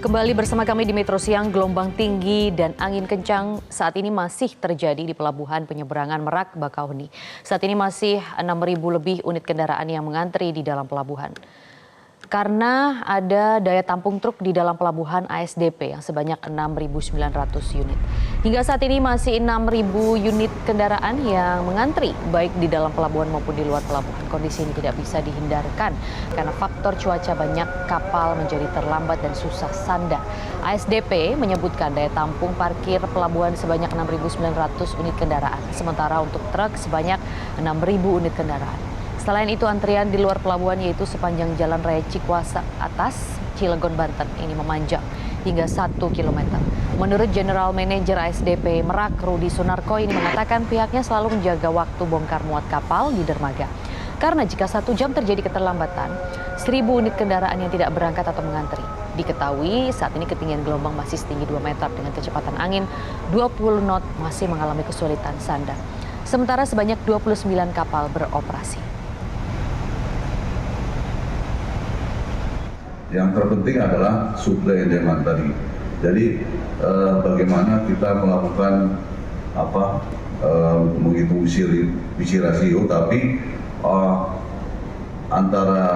Kembali bersama kami di Metro Siang, gelombang tinggi dan angin kencang saat ini masih terjadi di pelabuhan penyeberangan Merak Bakauheni. Saat ini masih 6.000 lebih unit kendaraan yang mengantri di dalam pelabuhan. Karena ada daya tampung truk di dalam pelabuhan ASDP yang sebanyak 6.900 unit. Hingga saat ini masih 6.000 unit kendaraan yang mengantri baik di dalam pelabuhan maupun di luar pelabuhan. Kondisi ini tidak bisa dihindarkan karena faktor cuaca, banyak kapal menjadi terlambat dan susah sandar. ASDP menyebutkan daya tampung parkir pelabuhan sebanyak 6.900 unit kendaraan, sementara untuk truk sebanyak 6.000 unit kendaraan. Selain itu, antrian di luar pelabuhan yaitu sepanjang Jalan Raya Cikuasa Atas, Cilegon, Banten ini memanjang hingga 1 km. Menurut General Manager ASDP Merak, Rudi Sunarko, ini mengatakan pihaknya selalu menjaga waktu bongkar muat kapal di dermaga. Karena jika 1 jam terjadi keterlambatan, 1.000 unit kendaraan yang tidak berangkat atau mengantri. Diketahui saat ini ketinggian gelombang masih setinggi 2 meter dengan kecepatan angin 20 knot masih mengalami kesulitan sandar. Sementara sebanyak 29 kapal beroperasi. Yang terpenting adalah suplai and demand tadi. Jadi bagaimana kita melakukan menghitung visi rasio, tapi antara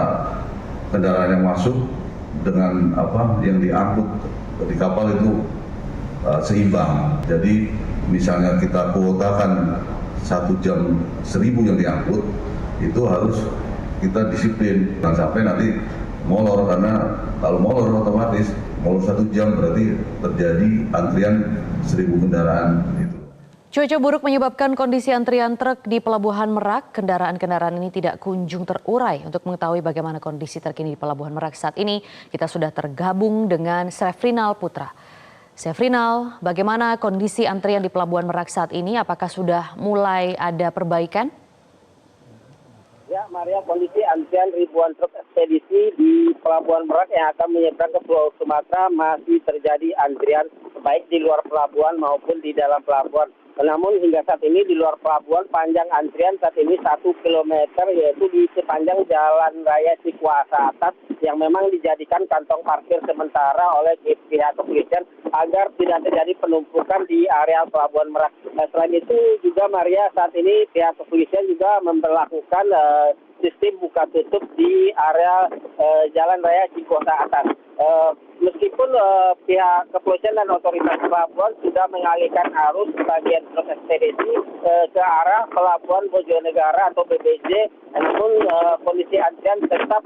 kendaraan yang masuk dengan yang diangkut di kapal itu seimbang. Jadi misalnya kita kuotakan 1 jam 1.000 yang diangkut, itu harus kita disiplin, jangan sampai nanti molor, karena kalau molor otomatis molor 1 jam berarti terjadi antrian 1.000 kendaraan. Cuaca buruk menyebabkan kondisi antrian truk di Pelabuhan Merak. Kendaraan-kendaraan ini tidak kunjung terurai. Untuk mengetahui bagaimana kondisi terkini di Pelabuhan Merak saat ini, kita sudah tergabung dengan Sefrinal Putra. Sefrinal, bagaimana kondisi antrian di Pelabuhan Merak saat ini? Apakah sudah mulai ada perbaikan? Ya, Maria, kondisi antrian ribuan truk ekspedisi di Pelabuhan Merak yang akan menyeberang ke Pulau Sumatera masih terjadi antrian baik di luar pelabuhan maupun di dalam pelabuhan. Namun hingga saat ini di luar pelabuhan panjang antrian saat ini 1 km, yaitu di sepanjang Jalan Raya Cikuasa Atas yang memang dijadikan kantong parkir sementara oleh pihak kepolisian agar tidak terjadi penumpukan di area Pelabuhan Merak. Selain itu juga, Maria, saat ini pihak kepolisian juga memperlakukan sistem buka tutup di area Jalan Raya Cikuasa Atas. Meskipun pihak kepolisian dan otoritas pelabuhan sudah mengalihkan arus bagian truk ekspedisi ke arah Pelabuhan Bojonegara atau BBJ, namun kondisi antrian tetap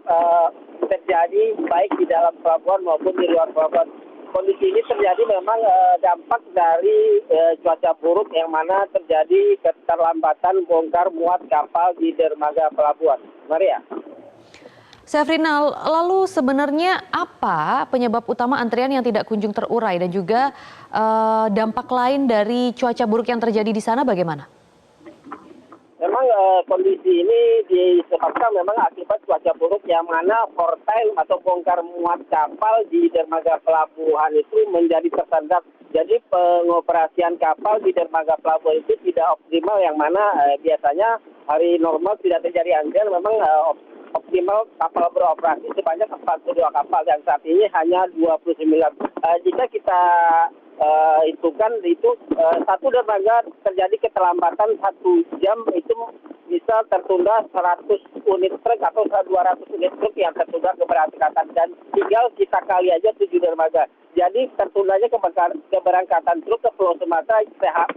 terjadi baik di dalam pelabuhan maupun di luar pelabuhan. Kondisi ini terjadi memang dampak dari cuaca buruk yang mana terjadi keterlambatan bongkar muat kapal di dermaga pelabuhan. Maria. Sefrinal, lalu sebenarnya apa penyebab utama antrian yang tidak kunjung terurai dan juga dampak lain dari cuaca buruk yang terjadi di sana bagaimana? Memang kondisi ini disebabkan memang akibat cuaca buruk yang mana portail atau bongkar muat kapal di dermaga pelabuhan itu menjadi tersendat. Jadi pengoperasian kapal di dermaga pelabuhan itu tidak optimal, yang mana biasanya hari normal tidak terjadi antrian, memang optimal kapal beroperasi sebanyak 42 kapal dan saat ini hanya 29. Jika kita hitungan itu satu dermaga terjadi keterlambatan 1 jam itu bisa tertunda 100 unit truk atau 200 unit truk yang tertunda keberangkatan, dan tinggal kita kali aja 7 dermaga. Jadi tertundanya keberangkatan truk ke Pulau Sumatera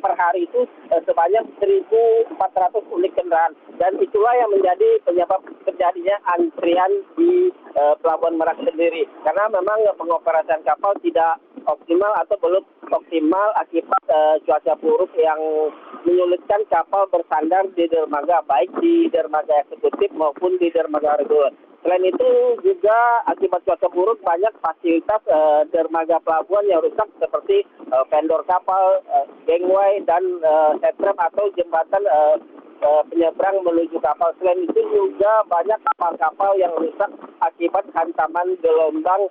per hari itu sebanyak 1.400 unit kendaraan, dan itulah yang menjadi penyebab terjadinya antrian di Pelabuhan Merak sendiri, karena memang pengoperasian kapal tidak optimal atau belum optimal akibat cuaca buruk yang menyulitkan kapal bersandar di dermaga, baik di dermaga eksekutif maupun di dermaga reguler. Selain itu juga akibat cuaca buruk banyak fasilitas dermaga pelabuhan yang rusak seperti vendor kapal, gangway, dan setrem atau jembatan penyeberang menuju kapal. Selain itu juga banyak kapal-kapal yang rusak akibat hantaman gelombang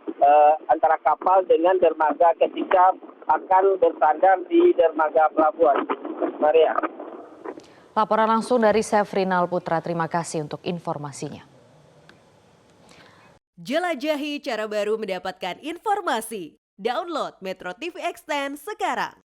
antara kapal dengan dermaga ketika akan bersandar di dermaga pelabuhan. Maria. Laporan langsung dari Sefrinal Putra, terima kasih untuk informasinya. Jelajahi cara baru mendapatkan informasi. Download Metro TV Extend sekarang.